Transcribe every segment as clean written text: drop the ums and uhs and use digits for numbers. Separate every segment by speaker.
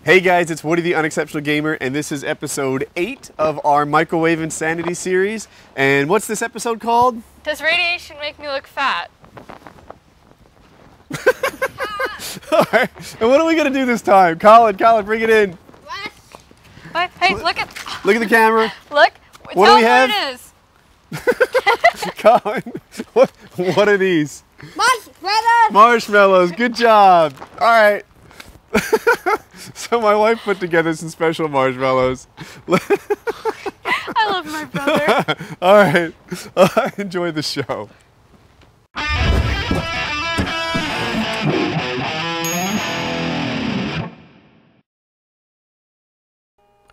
Speaker 1: Hey guys, it's Woody the Unexceptional Gamer, and this is episode 8 of our Microwave Insanity series. And what's this episode called?
Speaker 2: Does radiation make me look fat?
Speaker 1: Alright, and what are we going to do this time? Colin, bring it in.
Speaker 2: What? Hey, look at
Speaker 1: the camera.
Speaker 2: Look.
Speaker 1: What
Speaker 2: Tell
Speaker 1: do we have?
Speaker 2: What it is.
Speaker 1: Colin, what are these?
Speaker 3: Marshmallows!
Speaker 1: Marshmallows, good job. Alright. So my wife put together some special marshmallows.
Speaker 2: I love my brother.
Speaker 1: Alright, enjoy the show.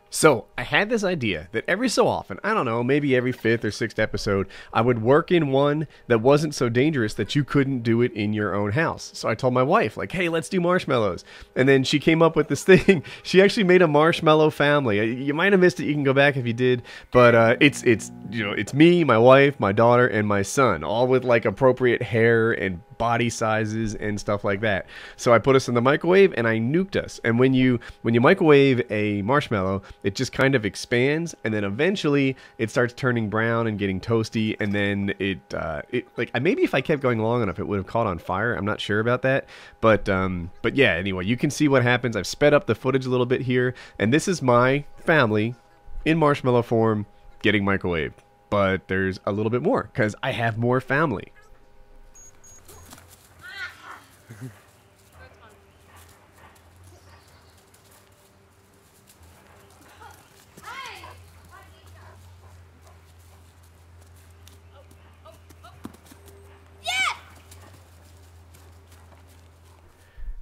Speaker 1: So, I had this idea that every so often, I don't know, maybe every 5th or 6th episode, I would work in one that wasn't so dangerous that you couldn't do it in your own house. So I told my wife, like, hey, let's do marshmallows. And then she came up with this thing. She actually made a marshmallow family. You might have missed it, you can go back if you did, but it's me, my wife, my daughter, and my son, all with like appropriate hair and body sizes and stuff like that. So I put us in the microwave and I nuked us. And when you microwave a marshmallow, it just kind of expands, and then eventually it starts turning brown and getting toasty, and then it like maybe if I kept going long enough it would have caught on fire. I'm not sure about that, but yeah, anyway, you can see what happens. I've sped up the footage a little bit here, and this is my family in marshmallow form getting microwaved. But there's a little bit more because I have more family.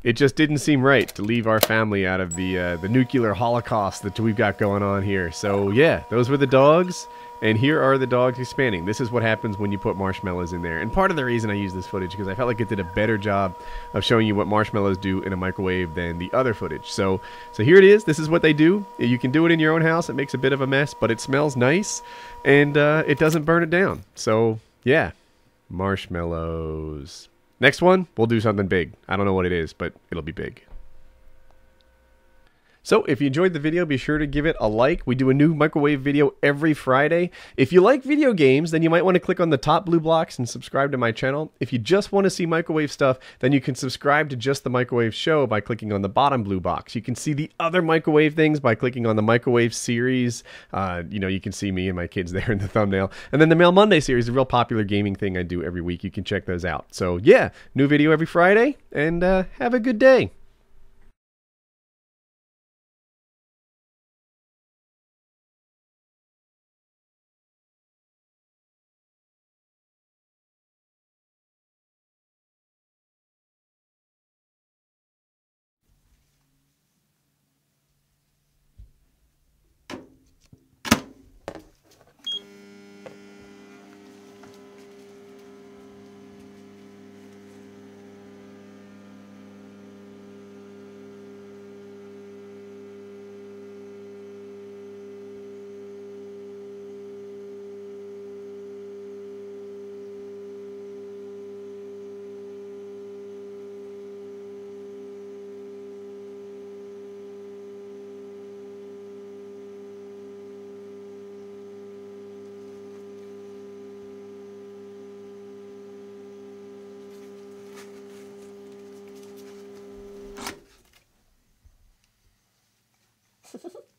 Speaker 1: It just didn't seem right to leave our family out of the nuclear holocaust that we've got going on here. So yeah, those were the dogs, and here are the dogs expanding. This is what happens when you put marshmallows in there. And part of the reason I use this footage because I felt like it did a better job of showing you what marshmallows do in a microwave than the other footage. So here it is. This is what they do. You can do it in your own house. It makes a bit of a mess, but it smells nice, and it doesn't burn it down. So yeah, marshmallows. Next one, we'll do something big. I don't know what it is, but it'll be big. So if you enjoyed the video, be sure to give it a like. We do a new microwave video every Friday. If you like video games, then you might want to click on the top blue blocks and subscribe to my channel. If you just want to see microwave stuff, then you can subscribe to just the microwave show by clicking on the bottom blue box. You can see the other microwave things by clicking on the microwave series. You can see me and my kids there in the thumbnail. And then the Mail Monday series, a real popular gaming thing I do every week. You can check those out. So yeah, new video every Friday, and have a good day.
Speaker 3: Ha ha ha.